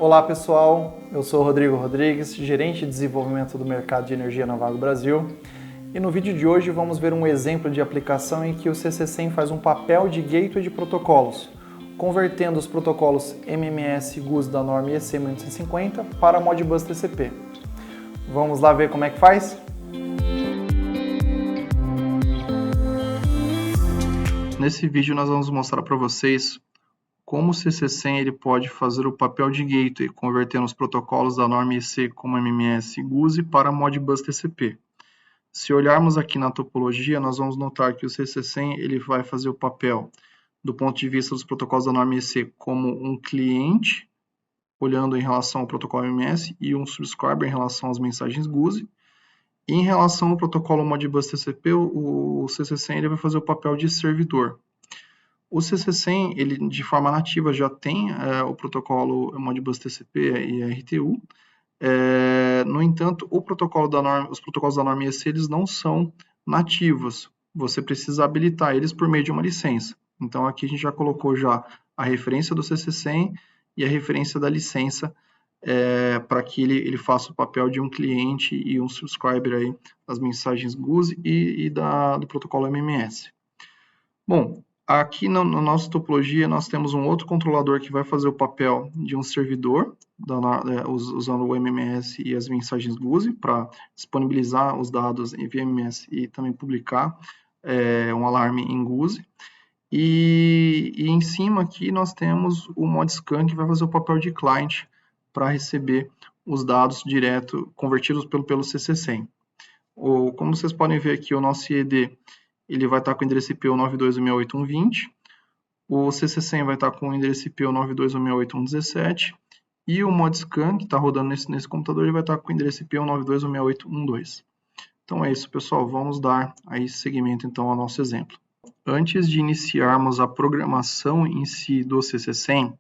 Olá pessoal, eu sou Rodrigo Rodrigues, gerente de desenvolvimento do mercado de energia na Vago Brasil, e no vídeo de hoje vamos ver um exemplo de aplicação em que o CC100 faz um papel de gateway de protocolos, convertendo os protocolos MMS e GUS da norma EC 1850 para Modbus TCP. Vamos lá ver como é que faz? Nesse vídeo nós vamos mostrar para vocês como o CC100 ele pode fazer o papel de gateway, convertendo os protocolos da norma EC como MMS e GUS para Modbus TCP. Se olharmos aqui na topologia, nós vamos notar que o CC100 ele vai fazer o papel, do ponto de vista dos protocolos da norma EC, como um cliente, olhando em relação ao protocolo MMS, e um subscriber em relação às mensagens GUS. E em relação ao protocolo Modbus TCP, o CC100 ele vai fazer o papel de servidor. O CC100, ele de forma nativa já tem o protocolo Modbus TCP e RTU. No entanto, os protocolos da norma EC eles não são nativos. Você precisa habilitar eles por meio de uma licença. Então aqui a gente já colocou já a referência do CC100 e a referência da licença para que ele faça o papel de um cliente e um subscriber aí das mensagens GUS e do protocolo MMS. Bom, aqui na nossa topologia nós temos um outro controlador que vai fazer o papel de um servidor, usando o MMS e as mensagens GUS para disponibilizar os dados em MMS e também publicar um alarme em GUS. E em cima aqui nós temos o ModScan que vai fazer o papel de client para receber os dados direto convertidos pelo CC100. Como vocês podem ver aqui, o nosso IED ele vai estar com o endereço IP 92.168.1.20, o CC100 vai estar com o endereço IP 92.168.1.17 e o ModScan, que está rodando nesse computador, ele vai estar com o endereço IP 92.168.1.2. Então é isso, pessoal, vamos dar aí seguimento então ao nosso exemplo. Antes de iniciarmos a programação em si do CC100,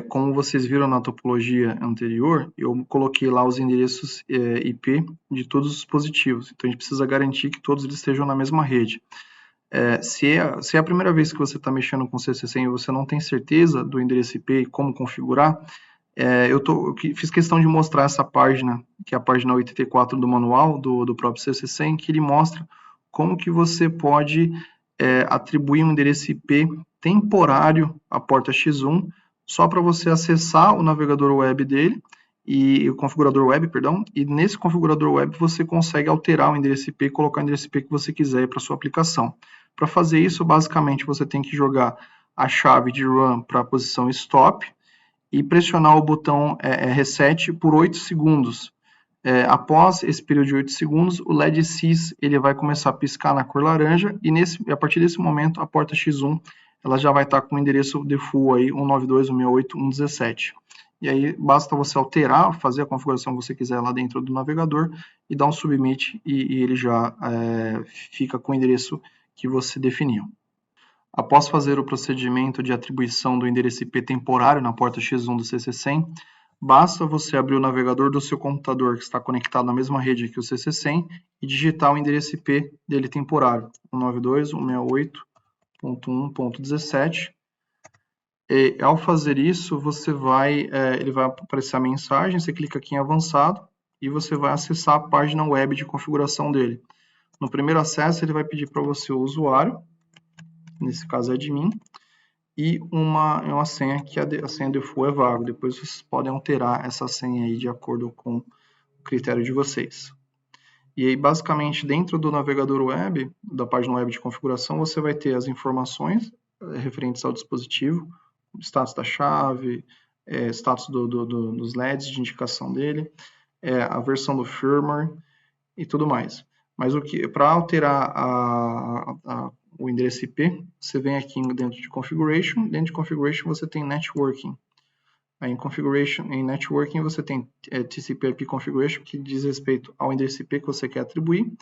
como vocês viram na topologia anterior, eu coloquei lá os endereços IP de todos os dispositivos. Então, a gente precisa garantir que todos eles estejam na mesma rede. Se é a primeira vez que você está mexendo com o CC100 e você não tem certeza do endereço IP e como configurar, eu fiz questão de mostrar essa página, que é a página 84 do manual do próprio CC100, que ele mostra como que você pode atribuir um endereço IP temporário à porta X1, só para você acessar o navegador web dele, e o configurador web, perdão, e nesse configurador web você consegue alterar o endereço IP e colocar o endereço IP que você quiser para sua aplicação. Para fazer isso, basicamente, você tem que jogar a chave de run para a posição stop e pressionar o botão reset por 8 segundos. Após esse período de 8 segundos, o LED CIS ele vai começar a piscar na cor laranja e a partir desse momento a porta X1 ela já vai estar com o endereço default aí 192.168.1.17. E aí basta você alterar, fazer a configuração que você quiser lá dentro do navegador e dar um submit e ele já fica com o endereço que você definiu. Após fazer o procedimento de atribuição do endereço IP temporário na porta X1 do CC100, basta você abrir o navegador do seu computador que está conectado na mesma rede que o CC100 e digitar o endereço IP dele temporário, 192.168.1.17. Ao fazer isso, ele vai aparecer a mensagem, você clica aqui em avançado e você vai acessar a página web de configuração dele. No primeiro acesso, ele vai pedir para você o usuário, nesse caso é admin, e uma senha que a senha default é vago. Depois vocês podem alterar essa senha aí de acordo com o critério de vocês. E aí, basicamente, dentro do navegador web, da página web de configuração, você vai ter as informações referentes ao dispositivo, status da chave, status dos LEDs de indicação dele, a versão do firmware e tudo mais. Mas para alterar o endereço IP, você vem aqui dentro de Configuration. Dentro de Configuration você tem Networking. Aí em Networking você tem TCP/IP Configuration, que diz respeito ao endereço IP que você quer atribuir,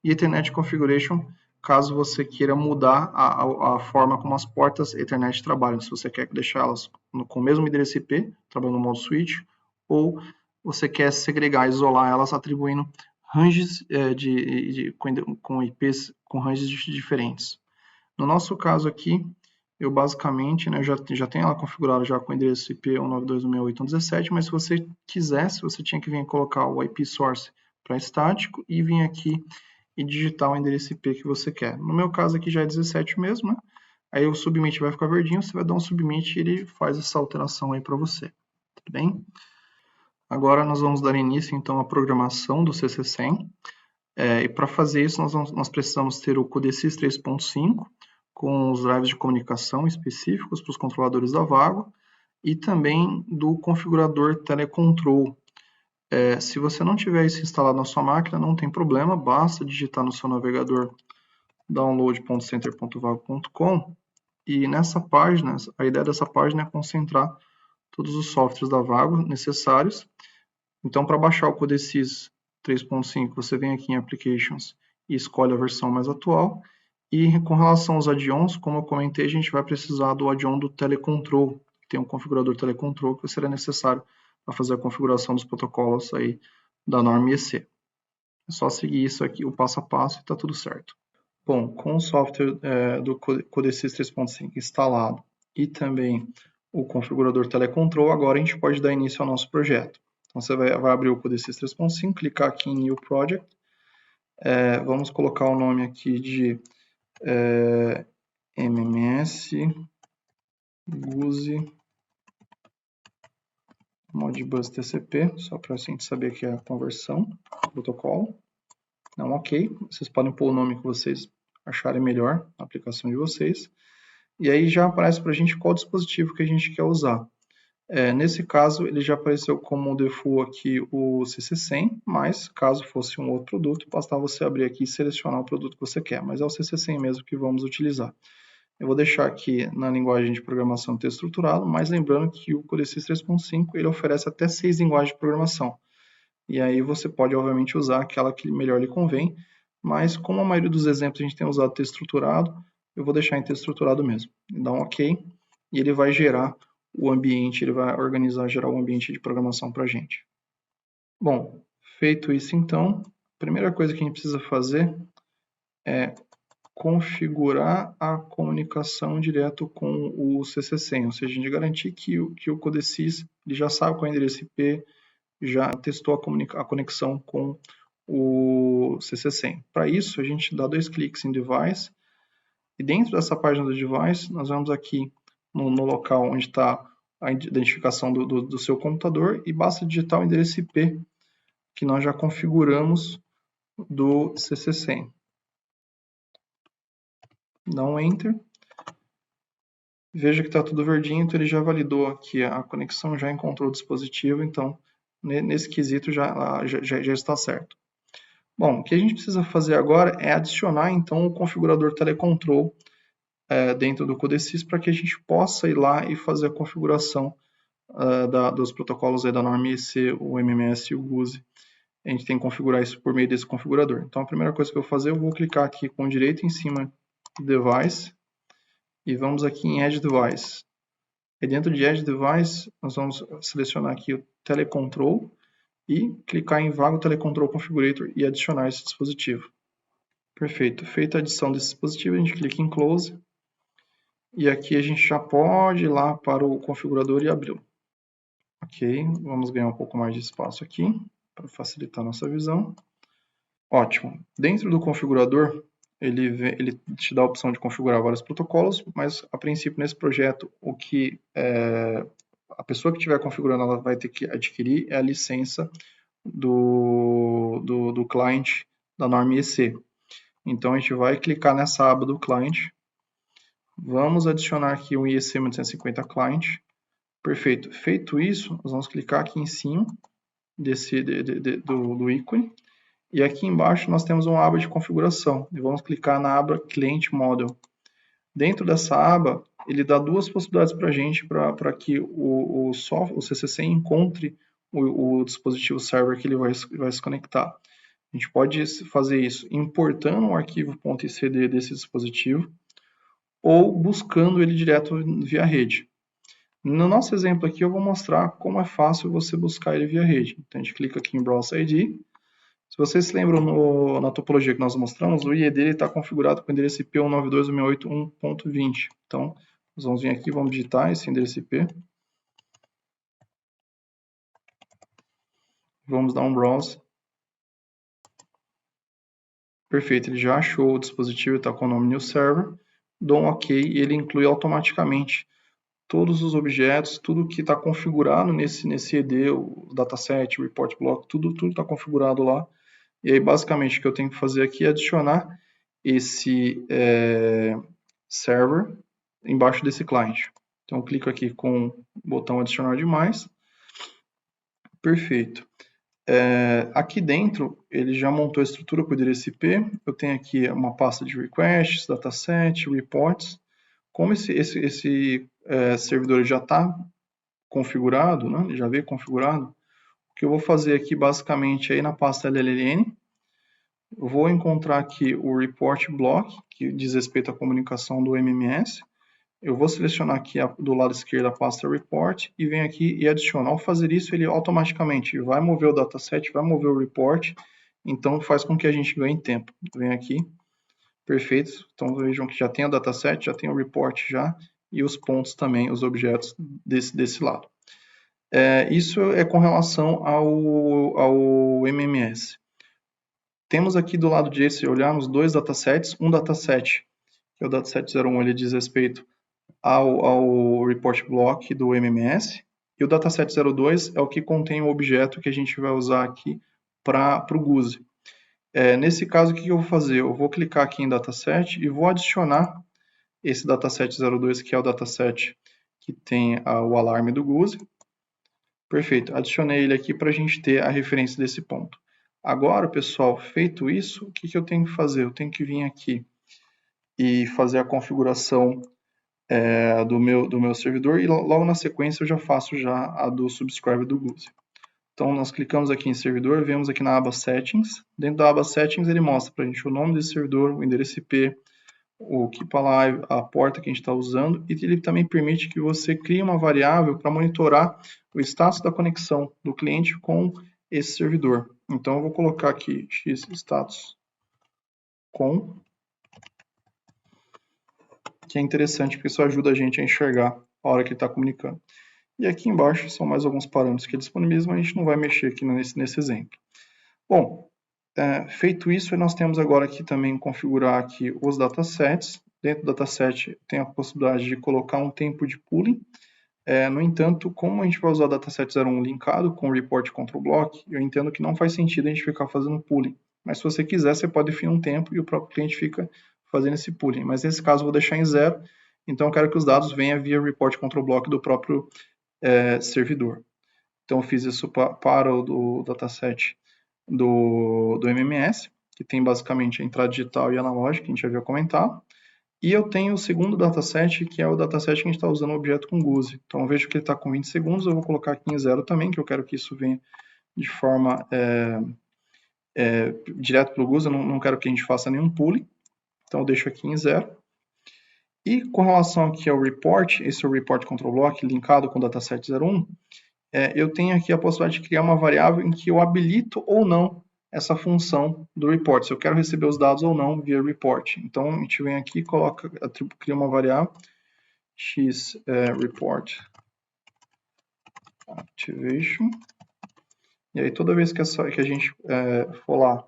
e Ethernet Configuration, caso você queira mudar a forma como as portas Ethernet trabalham. Se você quer deixá-las com o mesmo endereço IP, trabalhando no modo switch, ou você quer segregar, isolar elas atribuindo ranges com IPs com ranges diferentes. No nosso caso aqui, eu basicamente, né, já tenho ela configurada já com o endereço IP 192.168.1.17, mas se você quisesse, você tinha que vir colocar o IP source para estático e vir aqui e digitar o endereço IP que você quer. No meu caso aqui já é 17 mesmo, né? Aí o submit vai ficar verdinho, você vai dar um submit e ele faz essa alteração aí para você, tudo bem? Agora nós vamos dar início então à programação do CC100. E para fazer isso nós precisamos ter o Codesys 3.5 com os drives de comunicação específicos para os controladores da Vago e também do configurador telecontrol. Se você não tiver isso instalado na sua máquina, não tem problema, basta digitar no seu navegador download.center.vago.com e nessa página, a ideia dessa página é concentrar todos os softwares da Vago necessários. Então, para baixar o Codesys 3.5, você vem aqui em Applications e escolhe a versão mais atual. E com relação aos add-ons, como eu comentei, a gente vai precisar do add-on do Telecontrol. Tem um configurador Telecontrol que será necessário para fazer a configuração dos protocolos aí da norma IEC. É só seguir isso aqui, o passo a passo, e está tudo certo. Bom, com o software do Codesys 3.5 instalado e também o configurador Telecontrol, agora a gente pode dar início ao nosso projeto. Então, você vai abrir o Codesys 3.5, clicar aqui em New Project. Vamos colocar o nome aqui de MMS GUSI Modbus TCP, só para a gente saber que é a conversão do protocolo. Não, ok. Vocês podem pôr o nome que vocês acharem melhor na aplicação de vocês. E aí já aparece para a gente qual dispositivo que a gente quer usar. Nesse caso, ele já apareceu como default aqui o CC100, mas caso fosse um outro produto, bastava você abrir aqui e selecionar o produto que você quer, mas é o CC100 mesmo que vamos utilizar. Eu vou deixar aqui na linguagem de programação texto estruturado, mas lembrando que o Codesys 3.5 ele oferece até 6 linguagens de programação. E aí você pode, obviamente, usar aquela que melhor lhe convém, mas como a maioria dos exemplos a gente tem usado texto estruturado, eu vou deixar em texto estruturado mesmo. Dá um OK e ele vai gerar o ambiente, ele vai organizar, gerar o ambiente de programação para a gente. Bom, feito isso então, a primeira coisa que a gente precisa fazer é configurar a comunicação direto com o CC100, ou seja, a gente garantir que o Codesys ele já sabe qual é o endereço IP, já testou a conexão com o CC100. Para isso, a gente dá 2 cliques em Device, e dentro dessa página do Device, nós vamos aqui no local onde está a identificação do seu computador, e basta digitar o endereço IP que nós já configuramos do CC100. Dá um Enter. Veja que está tudo verdinho, então ele já validou aqui a conexão, já encontrou o dispositivo, então nesse quesito já está certo. Bom, o que a gente precisa fazer agora é adicionar então o configurador Telecontrol dentro do Codesys para que a gente possa ir lá e fazer a configuração dos protocolos aí da norma IEC, o MMS e o GUSI. A gente tem que configurar isso por meio desse configurador. Então a primeira coisa que eu vou fazer, eu vou clicar aqui com o direito em cima do Device e vamos aqui em Add Device. E dentro de Add Device, nós vamos selecionar aqui o Telecontrol e clicar em Vago Telecontrol Configurator e adicionar esse dispositivo. Perfeito. Feita a adição desse dispositivo, a gente clica em Close. E aqui a gente já pode ir lá para o configurador e abri-lo. Ok, vamos ganhar um pouco mais de espaço aqui para facilitar a nossa visão. Ótimo. Dentro do configurador, ele te dá a opção de configurar vários protocolos, mas a princípio nesse projeto, o que a pessoa que estiver configurando ela vai ter que adquirir é a licença do client da norma IEC. Então a gente vai clicar nessa aba do client. Vamos adicionar aqui o IEC 1850 client. Perfeito. Feito isso, nós vamos clicar aqui em cima do ícone. E aqui embaixo nós temos uma aba de configuração. E vamos clicar na aba Client Model. Dentro dessa aba, ele dá duas possibilidades para a gente, para que o CC100 encontre o dispositivo server que ele vai se conectar. A gente pode fazer isso importando um arquivo .icd desse dispositivo ou buscando ele direto via rede. No nosso exemplo aqui, eu vou mostrar como é fácil você buscar ele via rede. Então, a gente clica aqui em Browse ID. Se vocês se lembram na topologia que nós mostramos, o IE dele está configurado com o endereço IP 192.168.1.20. Então, Nós vamos vir aqui, vamos digitar esse endereço IP. Vamos dar um browse. Perfeito, ele já achou o dispositivo, está com o nome new server. Dou um OK e ele inclui automaticamente todos os objetos, tudo que está configurado nesse ED, o dataset, o report block, tudo está configurado lá. E aí, basicamente, o que eu tenho que fazer aqui é adicionar esse server embaixo desse client. Então, eu clico aqui com o botão adicionar demais. Perfeito. Aqui dentro, ele já montou a estrutura para o endereço IP. Eu tenho aqui uma pasta de requests, dataset, reports. Como esse servidor já está configurado, né? Ele já veio configurado, o que eu vou fazer aqui basicamente aí na pasta LLN, eu vou encontrar aqui o report block, que diz respeito à comunicação do MMS. Eu vou selecionar aqui do lado esquerdo a pasta report e venho aqui e adiciono. Ao fazer isso, ele automaticamente vai mover o dataset, vai mover o report, então faz com que a gente ganhe tempo. Venho aqui, perfeito. Então vejam que já tem o dataset, já tem o report já, e os pontos também, os objetos desse lado. Isso é com relação ao MMS. Temos aqui do lado direito, se olharmos, dois datasets. Um dataset, que é o dataset 01, ele diz respeito ao report block do MMS. E o dataset 02 é o que contém o objeto que a gente vai usar aqui para o GUSE. Nesse caso, o que eu vou fazer? Eu vou clicar aqui em dataset e vou adicionar esse dataset 02, que é o dataset que tem o alarme do GUSE. Perfeito, adicionei ele aqui para a gente ter a referência desse ponto. Agora, pessoal, feito isso, o que eu tenho que fazer? Eu tenho que vir aqui e fazer a configuração do meu servidor e logo na sequência eu já faço a do subscribe do GUSE. Então, nós clicamos aqui em servidor, vemos aqui na aba Settings. Dentro da aba Settings, ele mostra para a gente o nome desse servidor, o endereço IP, o Keep Alive, a porta que a gente está usando, e ele também permite que você crie uma variável para monitorar o status da conexão do cliente com esse servidor. Então, eu vou colocar aqui x-status com, que é interessante porque isso ajuda a gente a enxergar a hora que ele está comunicando. E aqui embaixo são mais alguns parâmetros que ele disponibiliza, mas a gente não vai mexer aqui nesse exemplo. Bom, feito isso, nós temos agora aqui também configurar aqui os datasets. Dentro do dataset tem a possibilidade de colocar um tempo de pooling. No entanto, como a gente vai usar o dataset 01 linkado com o report control block, eu entendo que não faz sentido a gente ficar fazendo pooling. Mas se você quiser, você pode definir um tempo e o próprio cliente fica fazendo esse pooling. Mas nesse caso eu vou deixar em 0, então eu quero que os dados venham via report control block do próprio servidor. Então eu fiz isso para o dataset do MMS, que tem basicamente a entrada digital e analógica, que a gente já havia comentado. E eu tenho o segundo dataset, que é o dataset que a gente está usando o objeto com GUSE. Então eu vejo que ele está com 20 segundos, eu vou colocar aqui em 0 também, que eu quero que isso venha de forma direto para o GUSE, eu não quero que a gente faça nenhum pooling. Então eu deixo aqui em 0. E com relação aqui ao report, esse é o report control block linkado com o dataset 01, eu tenho aqui a possibilidade de criar uma variável em que eu habilito ou não essa função do report, se eu quero receber os dados ou não via report. Então, a gente vem aqui e cria uma variável x report activation, e aí toda vez que a gente for lá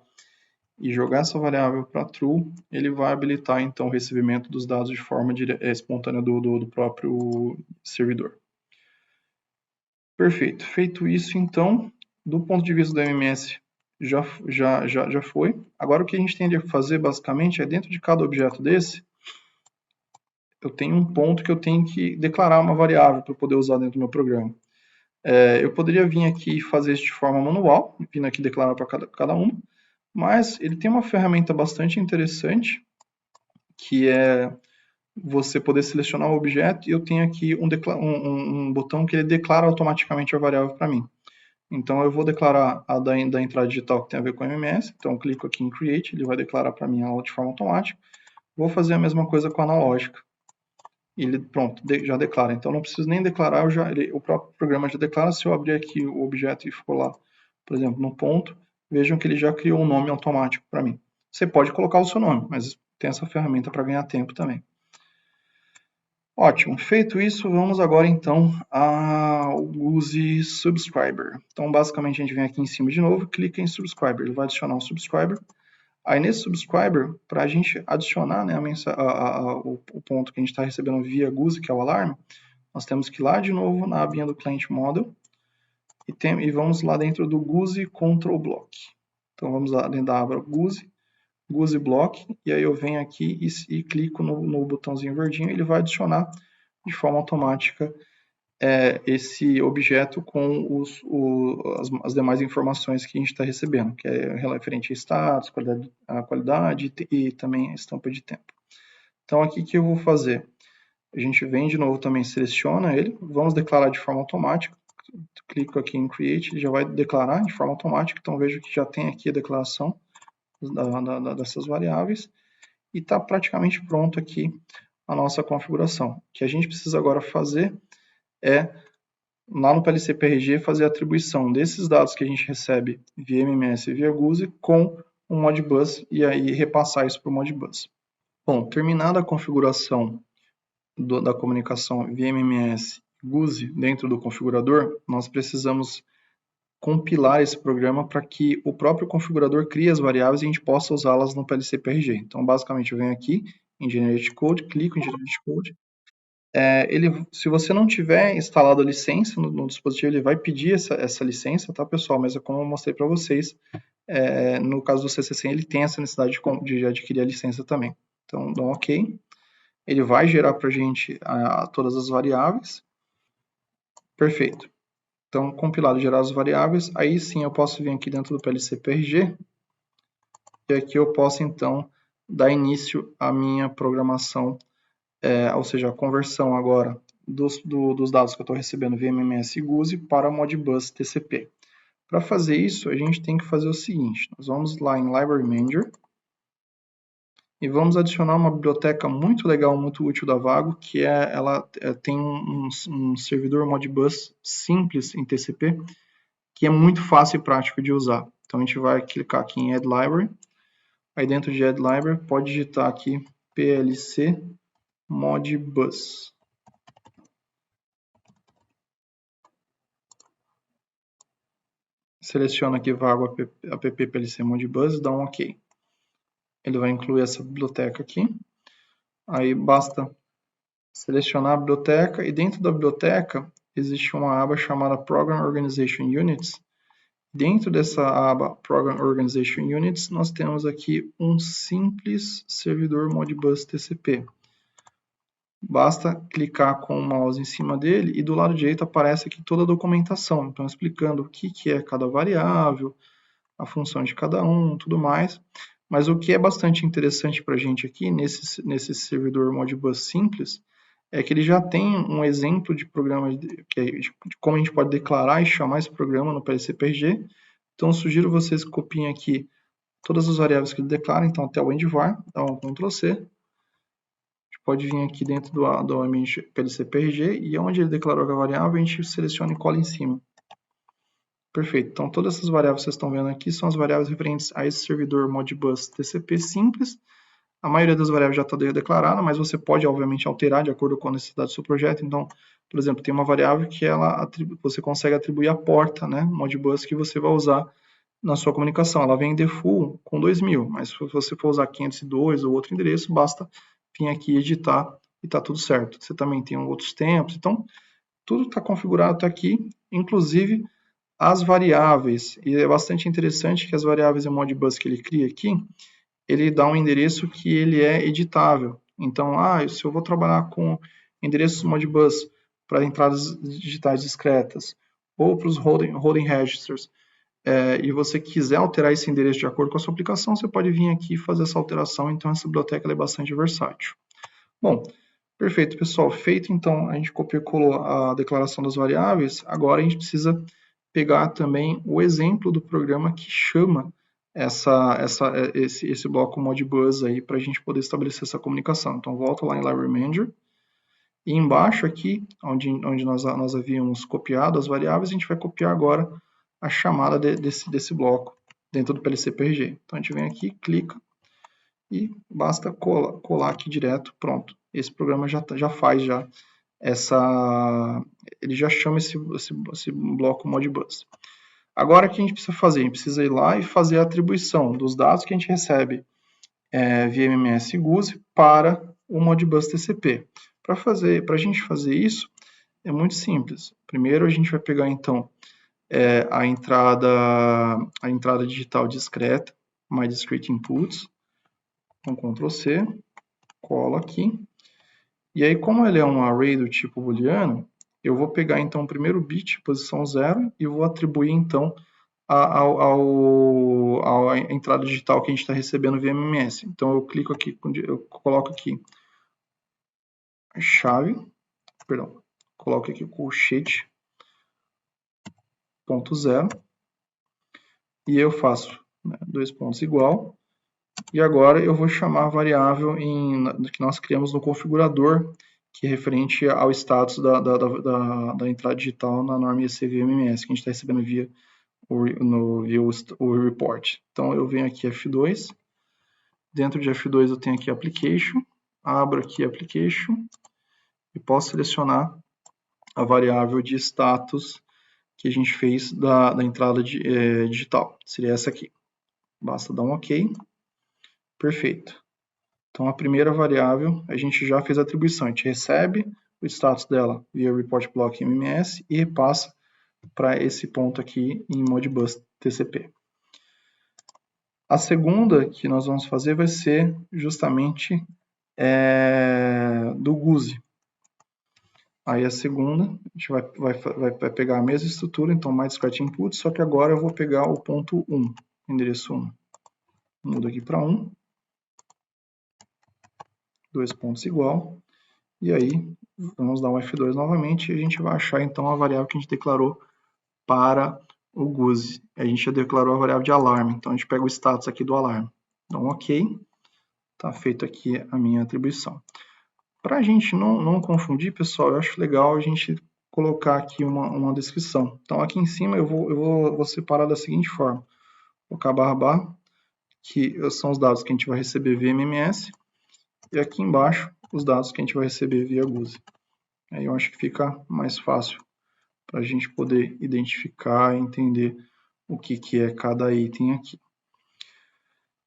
e jogar essa variável para true, ele vai habilitar então o recebimento dos dados de forma espontânea do próprio servidor. Perfeito. Feito isso, então, do ponto de vista do MMS, já foi. Agora, o que a gente tem de fazer, basicamente, é dentro de cada objeto desse, eu tenho um ponto que eu tenho que declarar uma variável para poder usar dentro do meu programa. Eu poderia vir aqui e fazer isso de forma manual, vindo aqui declarar para cada uma, mas ele tem uma ferramenta bastante interessante, que é você poder selecionar o objeto, e eu tenho aqui um botão que ele declara automaticamente a variável para mim. Então eu vou declarar a da entrada digital que tem a ver com o MMS, então eu clico aqui em Create, ele vai declarar para mim ela de forma automática. Vou fazer a mesma coisa com a analógica. Ele, pronto, já declara. Então não preciso nem declarar, o próprio programa já declara. Se eu abrir aqui o objeto e for lá, por exemplo, no ponto, vejam que ele já criou um nome automático para mim. Você pode colocar o seu nome, mas tem essa ferramenta para ganhar tempo também. Ótimo, feito isso, vamos agora então ao GUSE Subscriber. Então, basicamente, a gente vem aqui em cima de novo, clica em Subscriber, ele vai adicionar um Subscriber. Aí, nesse Subscriber, para a gente adicionar, né, o ponto que a gente está recebendo via GUSE, que é o alarme, nós temos que ir lá de novo na abinha do Client Model e vamos lá dentro do GUSE Control Block. Então, vamos lá dentro da aba GUSE Block, e aí eu venho aqui e clico no botãozinho verdinho, ele vai adicionar de forma automática esse objeto com as demais informações que a gente está recebendo, que é referente a status, qualidade e também a estampa de tempo. Então, aqui que eu vou fazer? A gente vem de novo também, seleciona ele, vamos declarar de forma automática, clico aqui em Create, ele já vai declarar de forma automática, então vejo que já tem aqui a declaração dessas variáveis e está praticamente pronto aqui a nossa configuração. O que a gente precisa agora fazer é, lá no PLC-PRG, fazer a atribuição desses dados que a gente recebe via MMS e via GUSE com o Modbus e aí repassar isso para o Modbus. Bom, terminada a configuração da comunicação via MMS e GUSE dentro do configurador, nós precisamos compilar esse programa para que o próprio configurador crie as variáveis e a gente possa usá-las no PLC-PRG. Então, basicamente, eu venho aqui em Generate Code, clico em Generate Code. Se você não tiver instalado a licença no dispositivo, ele vai pedir essa licença, tá, pessoal? Mas é como eu mostrei para vocês, no caso do CC100, ele tem essa necessidade de adquirir a licença também. Então, dá um OK. Ele vai gerar para a gente todas as variáveis. Perfeito. Então, compilado, gerar as variáveis, aí sim eu posso vir aqui dentro do PLC-PRG e aqui eu posso, então, dar início à minha programação, ou seja, a conversão agora dos dados que eu estou recebendo via MMS e GUSE para Modbus TCP. Para fazer isso, a gente tem que fazer o seguinte, nós vamos lá em Library Manager e vamos adicionar uma biblioteca muito legal, muito útil da Vago, que ela tem um servidor Modbus simples em TCP, que é muito fácil e prático de usar. Então, a gente vai clicar aqui em Add Library. Aí, dentro de Add Library, pode digitar aqui PLC Modbus. Seleciona aqui Vago app PLC Modbus e dá um OK. Ele vai incluir essa biblioteca aqui. Aí, basta selecionar a biblioteca e dentro da biblioteca existe uma aba chamada Program Organization Units. Dentro dessa aba Program Organization Units, nós temos aqui um simples servidor Modbus TCP. Basta clicar com o mouse em cima dele e do lado direito aparece aqui toda a documentação. Então, explicando o que é cada variável, a função de cada um, tudo mais. Mas o que é bastante interessante para a gente aqui, nesse servidor Modbus simples, é que ele já tem um exemplo de programa, de como a gente pode declarar e chamar esse programa no PLC-PRG. Então, sugiro vocês que copiem aqui todas as variáveis que ele declara, então até o endvar, dá um Ctrl+C. A gente pode vir aqui dentro do ambiente PLC-PRG e onde ele declarou a variável, a gente seleciona e cola em cima. Perfeito. Então, todas essas variáveis que vocês estão vendo aqui são as variáveis referentes a esse servidor Modbus TCP simples. A maioria das variáveis já está declarada, mas você pode, obviamente, alterar de acordo com a necessidade do seu projeto. Então, por exemplo, tem uma variável que você consegue atribuir a porta, né, Modbus, que você vai usar na sua comunicação. Ela vem em default com 2000, mas se você for usar 502 ou outro endereço, basta vir aqui editar e está tudo certo. Você também tem outros tempos, então tudo está configurado, está aqui, inclusive as variáveis. E é bastante interessante que as variáveis em Modbus que ele cria aqui, ele dá um endereço que ele é editável. Então, se eu vou trabalhar com endereços Modbus para entradas digitais discretas ou para os holding registers, e você quiser alterar esse endereço de acordo com a sua aplicação, você pode vir aqui e fazer essa alteração. Então, essa biblioteca é bastante versátil. Bom, perfeito, pessoal. Feito, então, a gente copiou e colou a declaração das variáveis. Agora, a gente precisa pegar também o exemplo do programa que chama esse bloco Modbus aí para a gente poder estabelecer essa comunicação. Então, volta lá em Library Manager. E embaixo aqui, onde nós havíamos copiado as variáveis, a gente vai copiar agora a chamada desse bloco dentro do PLC-PRG. Então, a gente vem aqui, clica e basta colar aqui direto, pronto. esse programa já faz ele já chama esse bloco Modbus. Agora, o que a gente precisa fazer? A gente precisa ir lá e fazer a atribuição dos dados que a gente recebe via MMS GUSE para o Modbus TCP. Para a gente fazer isso, é muito simples. Primeiro, a gente vai pegar, então, a entrada digital discreta, MyDiscrete Inputs, com Ctrl C, colo aqui. E aí, como ele é um array do tipo booleano, eu vou pegar, então, o primeiro bit, posição 0, e vou atribuir, então, a entrada digital que a gente está recebendo via MMS. Então, eu clico aqui, eu coloco aqui a chave, coloco aqui o colchete, ponto 0, e eu faço 2 pontos igual, e agora eu vou chamar a variável que nós criamos no configurador, que é referente ao status da entrada digital na norma EC via MMS, que a gente está recebendo via o report. Então, eu venho aqui F2, dentro de F2 eu tenho aqui Application, abro aqui Application, e posso selecionar a variável de status que a gente fez da entrada digital. Seria essa aqui. Basta dar um OK. Perfeito. Então, a primeira variável, a gente já fez a atribuição. A gente recebe o status dela via report block MMS e repassa para esse ponto aqui em Modbus TCP. A segunda que nós vamos fazer vai ser justamente do GUSE. Aí a segunda, a gente vai pegar a mesma estrutura, então MyDiscrete Input, só que agora eu vou pegar o ponto 1, endereço 1. Mudo aqui para 1. 2 pontos igual. E aí, vamos dar um F2 novamente e a gente vai achar então a variável que a gente declarou para o GUSE. A gente já declarou a variável de alarme, então a gente pega o status aqui do alarme. Dá um OK. Está feito aqui a minha atribuição. Para a gente não confundir, pessoal, eu acho legal a gente colocar aqui uma descrição. Então, aqui em cima eu vou separar da seguinte forma. Vou colocar /, que são os dados que a gente vai receber via MMS, e aqui embaixo os dados que a gente vai receber via GUSE. Aí eu acho que fica mais fácil para a gente poder identificar e entender o que é cada item aqui.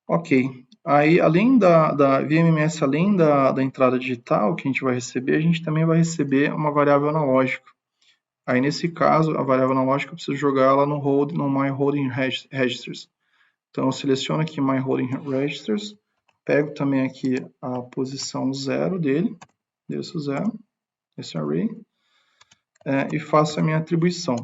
Ok. Aí, além via MMS, além da entrada digital que a gente vai receber, a gente também vai receber uma variável analógica. Aí, nesse caso, a variável analógica eu preciso jogar ela no My Holding Registers. Então, eu seleciono aqui My Holding Registers, pego também aqui a posição 0 dele, endereço 0, esse array, e faço a minha atribuição.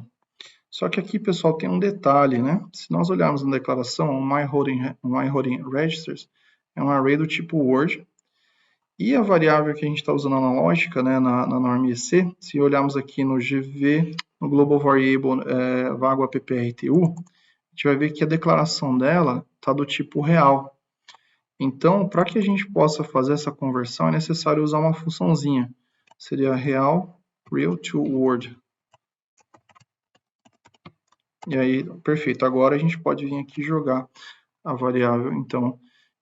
Só que aqui, pessoal, tem um detalhe, né? Se nós olharmos na declaração, o My Holding Registers é um array do tipo Word, e a variável que a gente está usando analógica, né, na norma EC, se olharmos aqui no GV, no Global Variable vago APPRTU, a gente vai ver que a declaração dela está do tipo real. Então, para que a gente possa fazer essa conversão, é necessário usar uma funçãozinha. Seria real to Word. E aí, perfeito. Agora a gente pode vir aqui jogar a variável, então,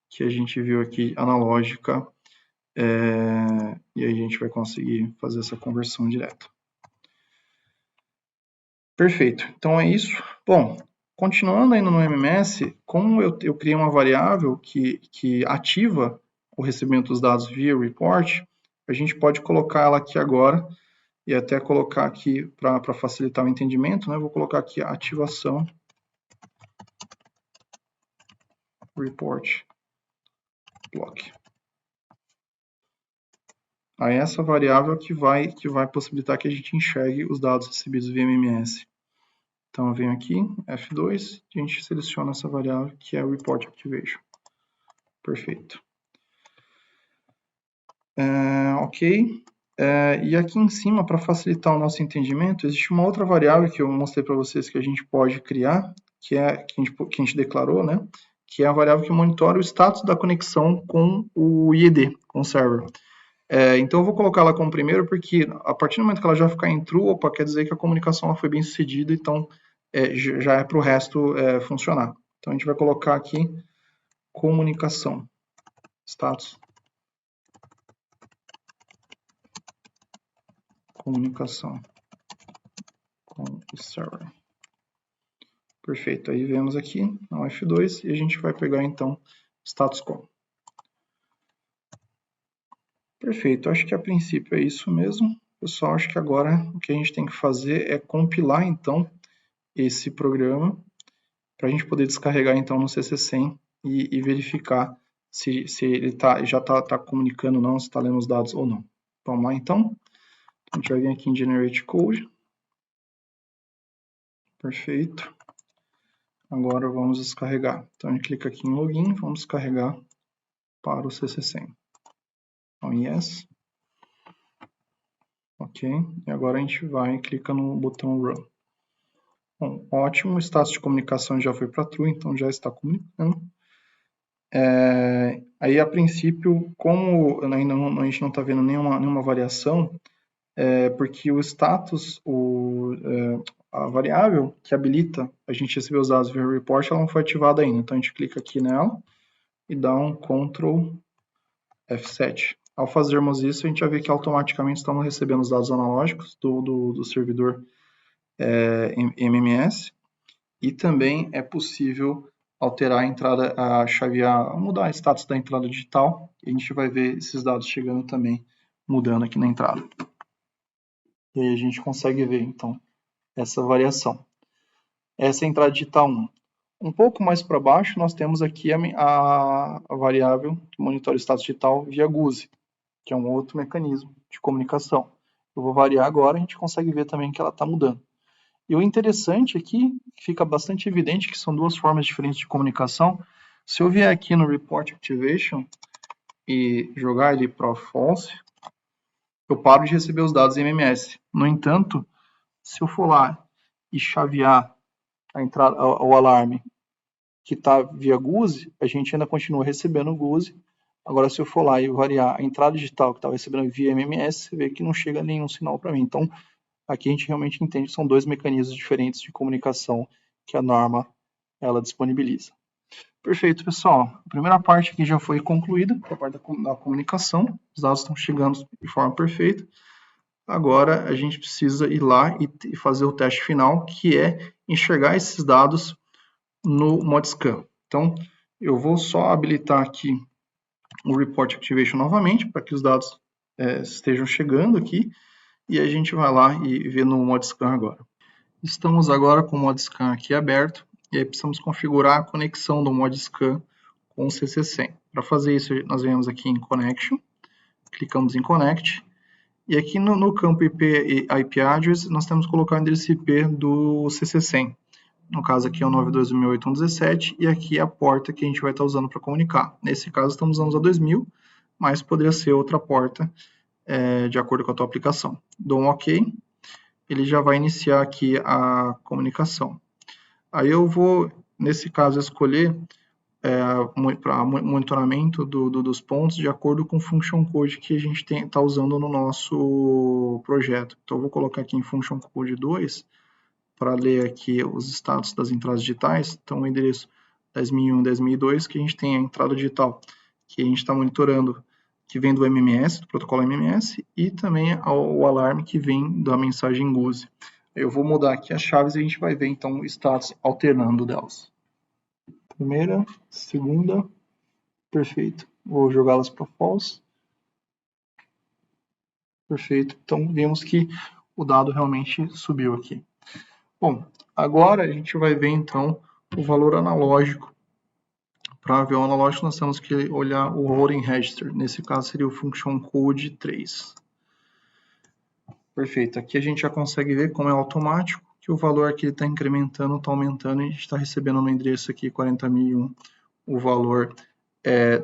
que a gente viu aqui, analógica, e aí a gente vai conseguir fazer essa conversão direta. Perfeito. Então é isso. Bom, continuando ainda no MMS, como eu criei uma variável que ativa o recebimento dos dados via report, a gente pode colocar ela aqui agora, e até colocar aqui, para facilitar o entendimento, né, vou colocar aqui a ativação report block. Aí essa variável que vai possibilitar que a gente enxergue os dados recebidos via MMS. Então eu venho aqui, F2, e a gente seleciona essa variável que é o report activation. Perfeito. Ok. E aqui em cima, para facilitar o nosso entendimento, existe uma outra variável que eu mostrei para vocês que a gente pode criar, que a gente declarou, né? Que é a variável que monitora o status da conexão com o IED, com o server. Então eu vou colocar ela como primeiro, porque a partir do momento que ela já ficar em true, quer dizer que a comunicação foi bem sucedida, então já é para o resto funcionar. Então a gente vai colocar aqui comunicação, status comunicação com o server. Perfeito, aí vemos aqui no F2 e a gente vai pegar então status com. Perfeito, acho que a princípio é isso mesmo. Pessoal, acho que agora o que a gente tem que fazer é compilar então esse programa para a gente poder descarregar então no CC100 e verificar se ele já está comunicando ou não, se está lendo os dados ou não. Vamos lá então. A gente vai vir aqui em Generate Code. Perfeito. Agora vamos descarregar. Então a gente clica aqui em Login, vamos descarregar para o CC100. Então, Yes. Ok. E agora a gente vai e clica no botão Run. Bom, ótimo. O status de comunicação já foi para True, então já está comunicando. Aí, a princípio, como ainda a gente não está vendo nenhuma variação, porque o status, a variável que habilita a gente receber os dados via report, ela não foi ativada ainda. Então, a gente clica aqui nela e dá um Ctrl F7. Ao fazermos isso, a gente vai ver que automaticamente estamos recebendo os dados analógicos do servidor MMS e também é possível alterar a entrada, chavear, mudar o status da entrada digital e a gente vai ver esses dados chegando também, mudando aqui na entrada. E aí a gente consegue ver, então, essa variação. Essa é a entrada digital 1. Um pouco mais para baixo, nós temos aqui a variável que monitora o status digital via GUSE, que é um outro mecanismo de comunicação. Eu vou variar agora, a gente consegue ver também que ela está mudando. E o interessante aqui, fica bastante evidente que são duas formas diferentes de comunicação. Se eu vier aqui no Report Activation e jogar ele para False, eu paro de receber os dados MMS. No entanto, se eu for lá e chavear a entrada, o alarme que está via GUSE, a gente ainda continua recebendo o GUSE. Agora, se eu for lá e variar a entrada digital que estava recebendo via MMS, você vê que não chega nenhum sinal para mim. Então, aqui a gente realmente entende que são dois mecanismos diferentes de comunicação que a norma ela disponibiliza. Perfeito, pessoal. A primeira parte aqui já foi concluída, a parte da comunicação. Os dados estão chegando de forma perfeita. Agora, a gente precisa ir lá e fazer o teste final, que é enxergar esses dados no ModScan. Então, eu vou só habilitar aqui o Report Activation novamente, para que os dados estejam chegando aqui, e a gente vai lá e vê no ModScan agora. Estamos agora com o ModScan aqui aberto, e aí precisamos configurar a conexão do ModScan com o CC100. Para fazer isso, nós viemos aqui em Connection, clicamos em Connect, e aqui no campo IP Address, nós temos que colocar o endereço IP do CC100. No caso aqui é o 92.168.1.17 e aqui é a porta que a gente vai estar usando para comunicar. Nesse caso estamos usando a 2000, mas poderia ser outra porta de acordo com a tua aplicação. Dou um OK, ele já vai iniciar aqui a comunicação. Aí eu vou, nesse caso, escolher para monitoramento dos pontos de acordo com o function code que a gente está usando no nosso projeto. Então eu vou colocar aqui em function code 2, para ler aqui os status das entradas digitais. Então, o endereço 10.001, 10.002, que a gente tem a entrada digital, que a gente está monitorando, que vem do MMS, do protocolo MMS, e também o alarme que vem da mensagem GUSE. Eu vou mudar aqui as chaves e a gente vai ver, então, o status alternando delas. Primeira, segunda, perfeito. Vou jogá-las para false. Perfeito. Então, vimos que o dado realmente subiu aqui. Bom, agora a gente vai ver então o valor analógico. Para ver o analógico, nós temos que olhar o Holding Register. Nesse caso seria o Function Code 3. Perfeito. Aqui a gente já consegue ver como é automático, que o valor aqui está incrementando, está aumentando, e a gente está recebendo no endereço aqui 40.001 o valor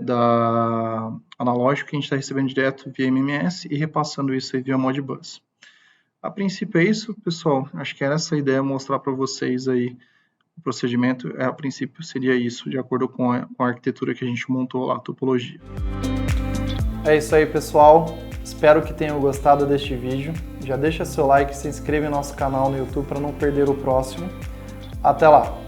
da analógico que a gente está recebendo direto via MMS e repassando isso aí via Modbus. A princípio é isso, pessoal. Acho que era essa a ideia, mostrar para vocês aí o procedimento. A princípio seria isso, de acordo com a arquitetura que a gente montou lá, a topologia. É isso aí, pessoal. Espero que tenham gostado deste vídeo. Já deixa seu like, se inscreve no nosso canal no YouTube para não perder o próximo. Até lá!